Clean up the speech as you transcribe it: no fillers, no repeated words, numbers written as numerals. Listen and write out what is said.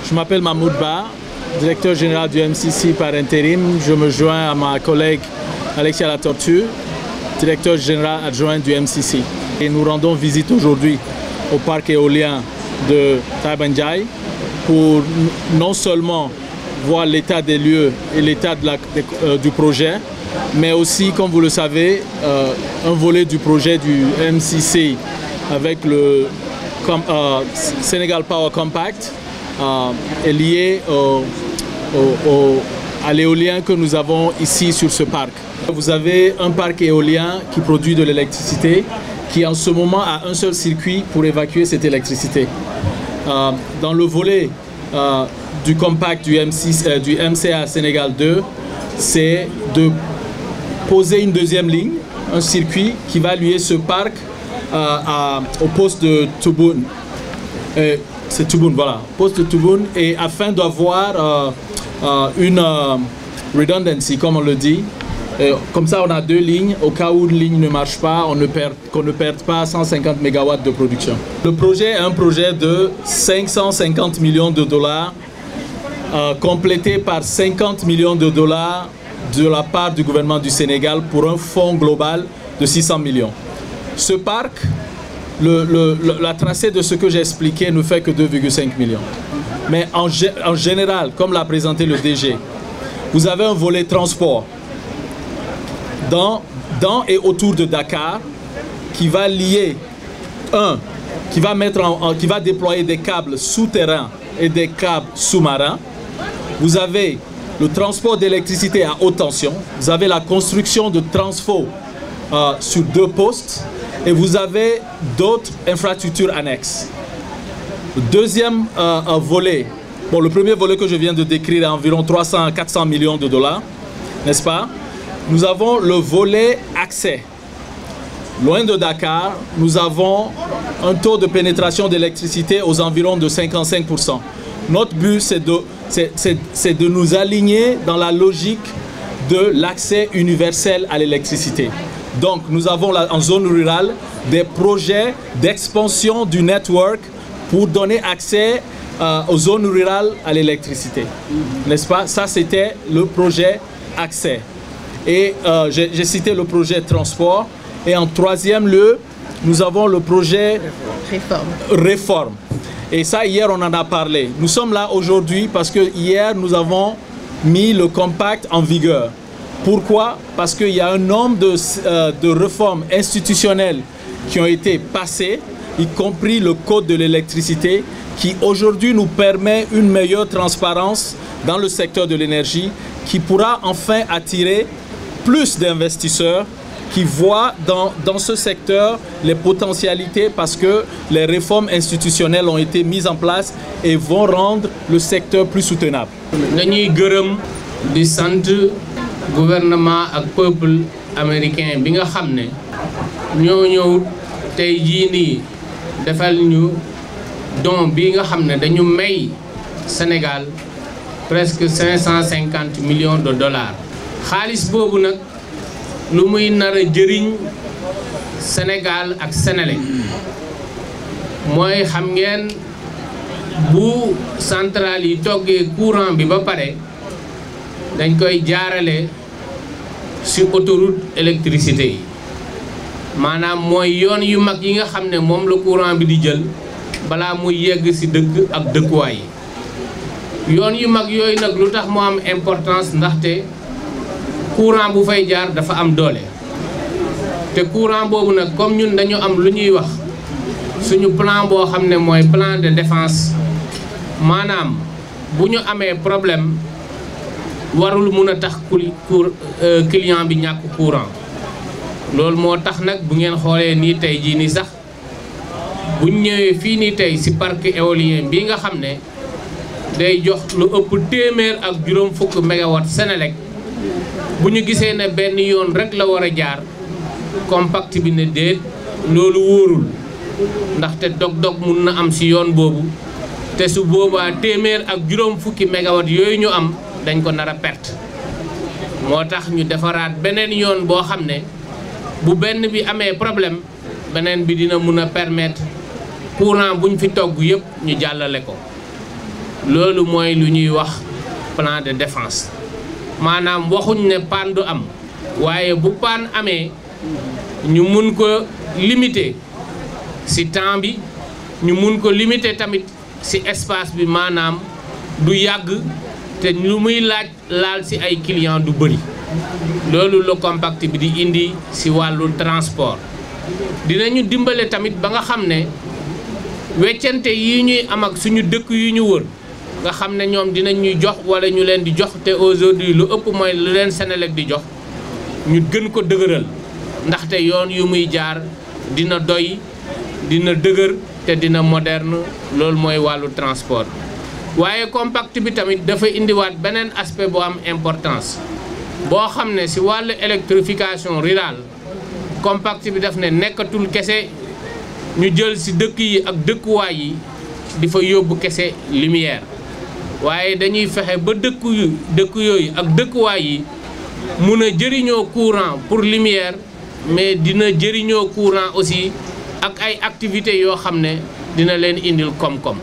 Je m'appelle Mahmoud Ba, directeur général du MCC par intérim. Je me joins à ma collègue Alexia Latortue, directeur général adjoint du MCC. Et nous rendons visite aujourd'hui au parc éolien de Taibanjai pour non seulement voir l'état des lieux et l'état du projet, mais aussi, comme vous le savez, un volet du projet du MCC avec le Senegal Power Compact est lié à l'éolien que nous avons ici sur ce parc. Vous avez un parc éolien qui produit de l'électricité, qui en ce moment a un seul circuit pour évacuer cette électricité. Dans le volet du compact du MCA Sénégal 2, c'est de poser une deuxième ligne, un circuit qui va lier ce parc au poste de Touboune. C'est Touboune, voilà, poste de Touboune, et afin d'avoir une redundancy, comme on le dit. Comme ça, on a deux lignes. Au cas où une ligne ne marche pas, qu'on ne perde pas 150 MW de production. Le projet est un projet de 550 millions de dollars, complété par 50 millions de dollars de la part du gouvernement du Sénégal pour un fonds global de 600 millions. Ce parc, la tracée de ce que j'ai expliqué ne fait que 2,5 millions. Mais en général, comme l'a présenté le DG, vous avez un volet transport dans et autour de Dakar qui va lier, qui va déployer des câbles souterrains et des câbles sous-marins. Vous avez le transport d'électricité à haute tension, vous avez la construction de transfo sur 2 postes et vous avez d'autres infrastructures annexes. Le deuxième volet, le premier volet que je viens de décrire est environ 300-400 millions de dollars, n'est-ce pas? Nous avons le volet accès. Loin de Dakar, nous avons un taux de pénétration d'électricité aux environs de 55%. Notre but, c'est de nous aligner dans la logique de l'accès universel à l'électricité. Donc, nous avons en zone rurale des projets d'expansion du network pour donner accès aux zones rurales à l'électricité. N'est-ce pas? Ça, c'était le projet accès. Et j'ai cité le projet transport. Et en troisième lieu, nous avons le projet réforme. Et ça, hier, on en a parlé. Nous sommes là aujourd'hui parce que hier, nous avons mis le compact en vigueur. Pourquoi? Parce qu'il y a un nombre de réformes institutionnelles qui ont été passées, y compris le code de l'électricité, qui aujourd'hui nous permet une meilleure transparence dans le secteur de l'énergie, qui pourra enfin attirer plus d'investisseurs qui voient dans ce secteur les potentialités parce que les réformes institutionnelles ont été mises en place et vont rendre le secteur plus soutenable. Nañuy gërëm di sant gouvernement ak peuple américain bi nga xam ne ñoo ñëw tey jii nii defal ñu don bi nga xam ne dañu may Sénégal presque 550 millions de dollars. xaalis boobu nag lu muy nar a jëriñ Sénégal ak Sénélec mooy xam ngeen bu centrale yi toggee courant bi ba pare dañ koy jaarale ci autoroute électricité yi maanaam mooy yoon yu mag yi nga xam ne moom la courant bi di jël balaa muy yegg ci dëkk ak dëkkuwaay yi yoon yu mag yooyu nag lu tax mu am importance ndaxte courant bu fay jaar dafa am doole te courant boobu nag comme ñun dañu am lu ñuy wax suñu plan boo xam ne mooy plan de défense maanaam bu ñu amee problème warul mun a tax client bi ñàkk courant loolu moo tax nag bu ngeen xoolee nii tey jii nii sax buñ ñëwee fii nii tey ci parc éolien bii nga xam ne day jox lu ëpp téeméer ak juróom fukk mégawatt Sénélec bu ñu gisee ne benn yoon rek la war a jaar compact bi ne déet loolu wóorul ndaxte dog-dog mun na am ci yoon boobu te su boobaa téeméer ak juróom fukki mégawatt yooyu ñu am dañ ko nar a perte moo tax ñu defaraat beneen yoon boo xam ne bu benn bi amee problème beneen bi dina mun a permettre courant buñ fi togg yëpp ñu jàllale ko loolu mooy lu ñuy wax plan de défense maanaam waxuñ ne panne du am waaye bu panne amee ñu mun ko limiter ci temps bi ñu mun ko limiter tamit ci espace bi maanaam du yàgg te lu muy laal ci ay clients du bëri loolu le compact bi di indi ci wàllu transport dinañu dimbale tamit ba nga xam ne weccante yi ñuy am ak suñu dëkk yu ñu wër nga xam ne ñoom dinañ ñuy jox wala ñu leen di jox te aujourd'hui lu ëpp mooy lu leen Senelec di jox ñu gën ko dëgëral ndaxte yoon yu muy jaar dina doy dina dëgër te dina moderne loolu mooy wàllu transport waaye compact bi tamit dafa indiwaat beneen aspect bu am importance boo xam ne ci wàllu électrification rurale compact bi daf ne nekkatul kese ñu jël ci dëkk yi ak dëkkuwaay yi di fa yóbbu kese lumière waaye dañuy fexe ba dëkk yooyu ak dëkkuwaay yi mun a jëriñoo courant pour lumière mais dina jëriñoo courant aussi ak ay activités yoo xam ne dina leen indil koom-koom